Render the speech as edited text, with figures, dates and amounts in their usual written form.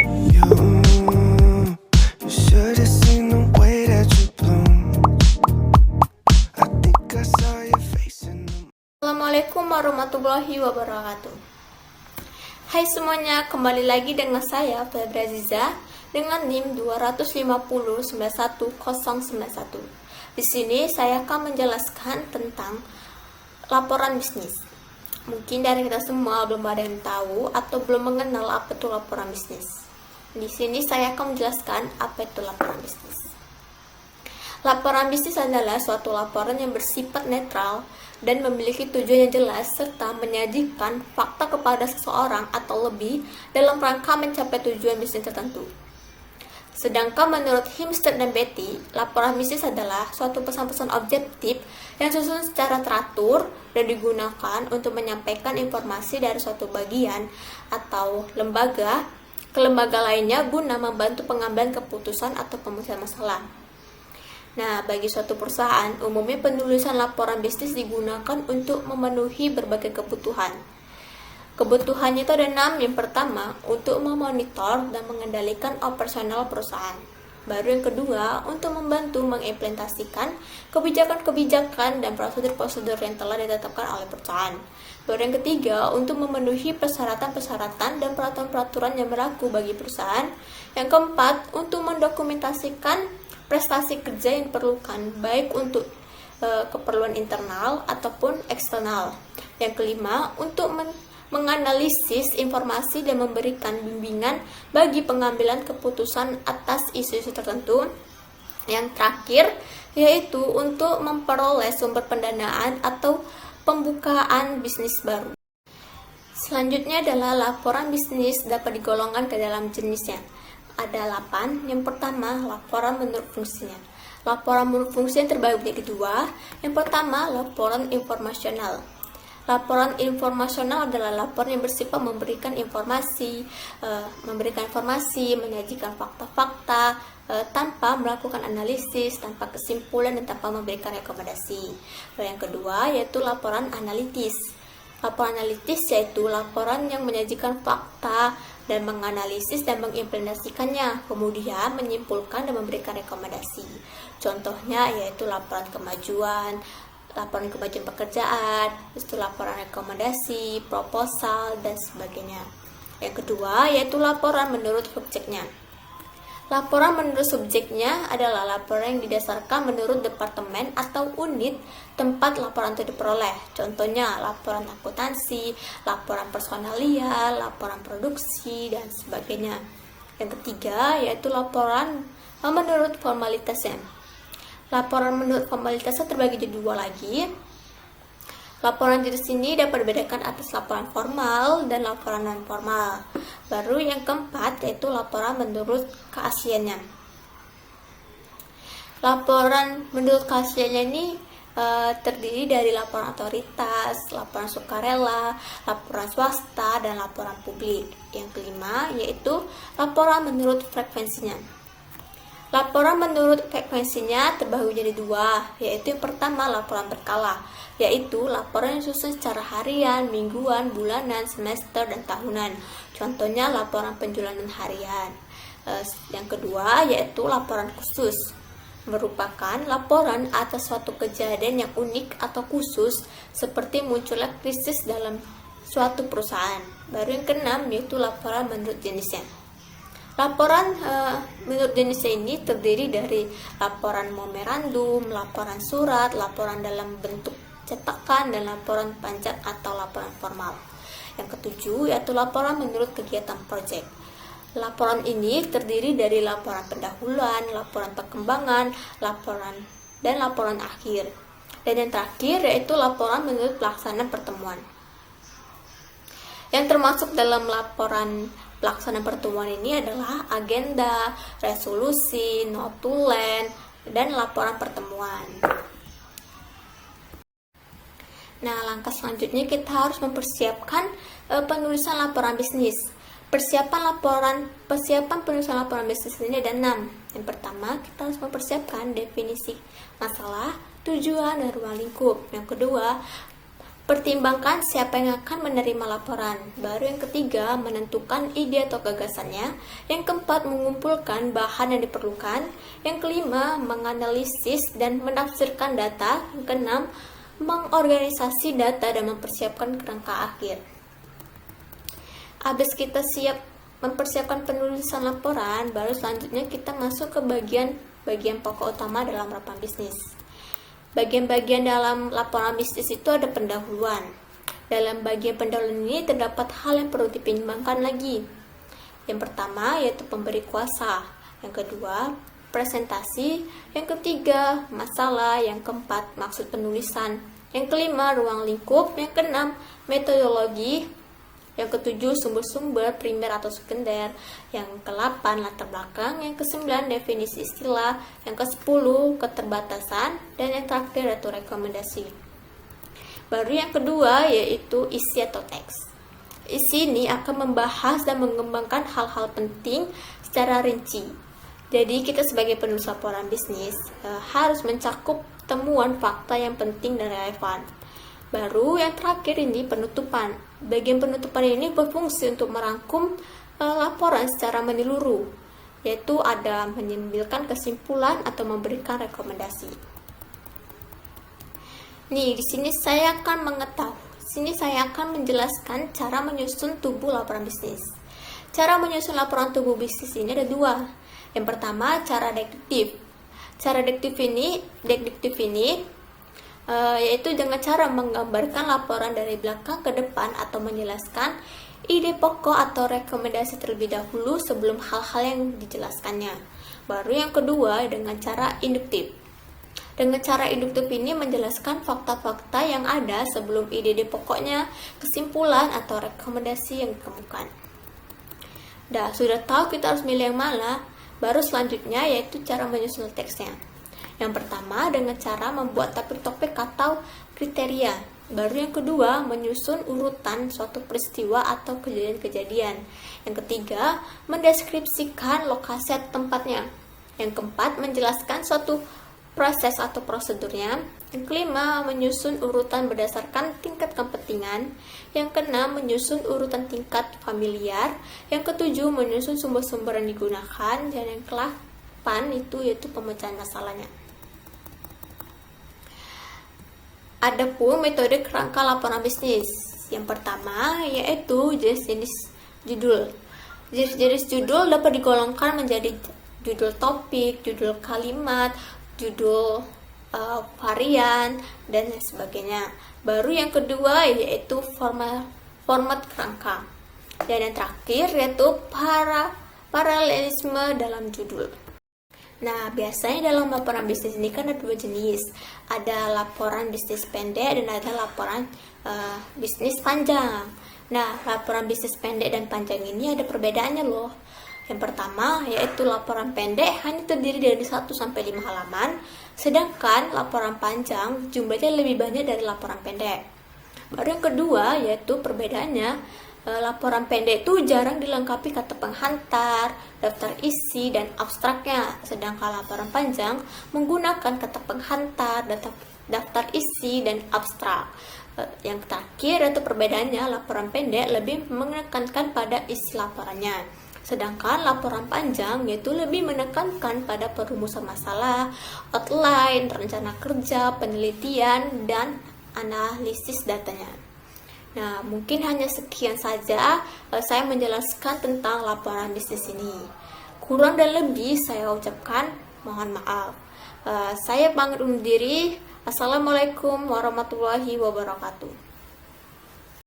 You should have seen the way that you bloom. I think I saw your face in the Assalamualaikum warahmatullahi wabarakatuh. Hai semuanya, kembali lagi dengan saya Febra Aziza dengan NIM 250911091. Di sini saya akan menjelaskan tentang laporan bisnis. Mungkin dari kita semua belum ada yang tahu atau belum mengenal apa itu laporan bisnis. Di sini saya akan menjelaskan apa itu laporan bisnis. Laporan bisnis adalah suatu laporan yang bersifat netral dan memiliki tujuan yang jelas serta menyajikan fakta kepada seseorang atau lebih dalam rangka mencapai tujuan bisnis tertentu. Sedangkan menurut Himstead dan Beatty, laporan bisnis adalah suatu pesan-pesan objektif yang susun secara teratur dan digunakan untuk menyampaikan informasi dari suatu bagian atau lembaga ke lembaga lainnya guna membantu pengambilan keputusan atau pemutusan masalah. Nah, bagi suatu perusahaan, umumnya penulisan laporan bisnis digunakan untuk memenuhi berbagai kebutuhan. Kebutuhannya itu ada 6. Yang pertama, untuk memonitor dan mengendalikan operasional perusahaan. Baru yang kedua, untuk membantu mengimplementasikan kebijakan-kebijakan dan prosedur-prosedur yang telah ditetapkan oleh perusahaan. Baru yang ketiga, untuk memenuhi persyaratan-persyaratan dan peraturan-peraturan yang berlaku bagi perusahaan. Yang keempat, untuk mendokumentasikan prestasi kerja yang diperlukan baik untuk keperluan internal ataupun eksternal. Yang kelima, untuk menganalisis informasi dan memberikan bimbingan bagi pengambilan keputusan atas isu-isu tertentu. Yang terakhir, yaitu untuk memperoleh sumber pendanaan atau pembukaan bisnis baru. Selanjutnya adalah laporan bisnis dapat digolongkan ke dalam jenisnya. Ada 8. Yang pertama, laporan menurut fungsinya. Laporan menurut fungsi yang terbagi menjadi 2. Yang pertama, laporan informasional. Laporan informasional adalah laporan yang bersifat memberikan informasi, menyajikan fakta-fakta tanpa melakukan analisis, tanpa kesimpulan, dan tanpa memberikan rekomendasi. Lalu yang kedua yaitu laporan analitis. Laporan analitis yaitu laporan yang menyajikan fakta dan menganalisis dan mengimplementasikannya, kemudian menyimpulkan dan memberikan rekomendasi. Contohnya yaitu laporan kemajuan pekerjaan, itu laporan rekomendasi, proposal, dan sebagainya. Yang kedua yaitu laporan menurut subjeknya. Laporan menurut subjeknya adalah laporan yang didasarkan menurut departemen atau unit tempat laporan itu diperoleh. Contohnya laporan akuntansi, laporan personalia, laporan produksi, dan sebagainya. Yang ketiga yaitu laporan menurut formalitasnya. Laporan menurut formalitasnya terbagi jadi 2 lagi. Laporan jenis ini dapat dibedakan atas laporan formal dan laporan non formal. Baru yang keempat yaitu laporan menurut keasliannya. Laporan menurut keasliannya ini terdiri dari laporan otoritas, laporan sukarela, laporan swasta, dan laporan publik. Yang kelima yaitu laporan menurut frekuensinya. Laporan menurut frekuensinya terbagi menjadi 2, yaitu yang pertama laporan berkala, yaitu laporan yang disusun secara harian, mingguan, bulanan, semester, dan tahunan. Contohnya laporan penjualan harian. Yang kedua yaitu laporan khusus, merupakan laporan atas suatu kejadian yang unik atau khusus seperti munculnya krisis dalam suatu perusahaan. Baru yang keenam yaitu laporan menurut jenisnya. Laporan menurut jenisnya ini terdiri dari laporan memorandum, laporan surat, laporan dalam bentuk cetakan, dan laporan panjang atau laporan formal. Yang ketujuh yaitu laporan menurut kegiatan proyek. Laporan ini terdiri dari laporan pendahuluan, laporan perkembangan, dan laporan akhir. Dan yang terakhir yaitu laporan menurut pelaksanaan pertemuan. Yang termasuk dalam laporan pelaksanaan pertemuan ini adalah agenda, resolusi, notulen, dan laporan pertemuan. Nah, langkah selanjutnya kita harus mempersiapkan penulisan laporan bisnis. Persiapan penulisan laporan bisnis ini ada 6. Yang pertama, kita harus mempersiapkan definisi masalah, tujuan, dan ruang lingkup. Yang kedua, Pertimbangkan siapa yang akan menerima laporan. Baru yang ketiga, menentukan ide atau gagasannya. Yang keempat, mengumpulkan bahan yang diperlukan. Yang kelima, menganalisis dan menafsirkan data. Yang keenam, mengorganisasi data dan mempersiapkan kerangka akhir. Habis kita siap mempersiapkan penulisan laporan, baru selanjutnya kita masuk ke bagian pokok utama dalam laporan bisnis. Bagian-bagian dalam laporan bisnis itu ada pendahuluan. Dalam bagian pendahuluan ini terdapat hal yang perlu dipertimbangkan lagi. Yang pertama yaitu pemberi kuasa. Yang kedua, presentasi. Yang ketiga, masalah. Yang keempat, maksud penulisan. Yang kelima, ruang lingkup. Yang keenam, metodologi. Yang ketujuh, sumber-sumber primer atau sekunder. Yang ke-8, latar belakang. Yang ke-9, definisi istilah. Yang ke-10, keterbatasan. Dan yang terakhir yaitu rekomendasi. Baru yang kedua yaitu isi atau teks. Isi ini akan membahas dan mengembangkan hal-hal penting secara rinci. Jadi kita sebagai penulis laporan bisnis harus mencakup temuan fakta yang penting dan relevan. Baru yang terakhir ini penutupan. Bagian penutupan ini berfungsi untuk merangkum laporan secara menyeluruh, yaitu ada mengambilkan kesimpulan atau memberikan rekomendasi. Nih, di sini saya akan menjelaskan cara menyusun tubuh laporan bisnis. Cara menyusun laporan tubuh bisnis ini ada dua. Yang pertama, cara deduktif. Cara deduktif ini yaitu dengan cara menggambarkan laporan dari belakang ke depan atau menjelaskan ide pokok atau rekomendasi terlebih dahulu sebelum hal-hal yang dijelaskannya. Baru yang kedua dengan cara induktif. Dengan cara induktif ini menjelaskan fakta-fakta yang ada sebelum ide pokoknya, kesimpulan atau rekomendasi yang dikemukakan. Sudah tahu kita harus milih yang mana, baru selanjutnya yaitu cara menyusun teksnya. Yang pertama dengan cara membuat topik-topik atau kriteria. Baru yang kedua menyusun urutan suatu peristiwa atau kejadian-kejadian. Yang ketiga mendeskripsikan lokasi atau tempatnya. Yang keempat menjelaskan suatu proses atau prosedurnya. Yang kelima menyusun urutan berdasarkan tingkat kepentingan. Yang keenam menyusun urutan tingkat familiar. Yang ketujuh menyusun sumber-sumber yang digunakan. Dan yang ke-8 yaitu pemecahan masalahnya. Adapun metode kerangka laporan bisnis. Yang pertama yaitu jenis-jenis judul. Jenis-jenis judul dapat digolongkan menjadi judul topik, judul kalimat, judul varian, dan sebagainya. Baru yang kedua yaitu format kerangka. Dan yang terakhir yaitu paralelisme dalam judul. Nah, biasanya dalam laporan bisnis ini kan ada dua jenis. Ada laporan bisnis pendek dan ada laporan bisnis panjang. Nah, laporan bisnis pendek dan panjang ini ada perbedaannya loh. Yang pertama yaitu laporan pendek hanya terdiri dari 1-5 halaman, sedangkan laporan panjang jumlahnya lebih banyak dari laporan pendek. Baru yang kedua yaitu perbedaannya, laporan pendek itu jarang dilengkapi kata penghantar, daftar isi, dan abstraknya. Sedangkan laporan panjang menggunakan kata penghantar, daftar isi, dan abstrak. Yang terakhir itu perbedaannya, laporan pendek lebih menekankan pada isi laporannya. Sedangkan laporan panjang yaitu lebih menekankan pada perumusan masalah, outline, rencana kerja, penelitian, dan analisis datanya. Nah, mungkin hanya sekian saja saya menjelaskan tentang laporan bisnis ini. Kurang dan lebih saya ucapkan mohon maaf. Saya pamit undur diri. Assalamualaikum warahmatullahi wabarakatuh.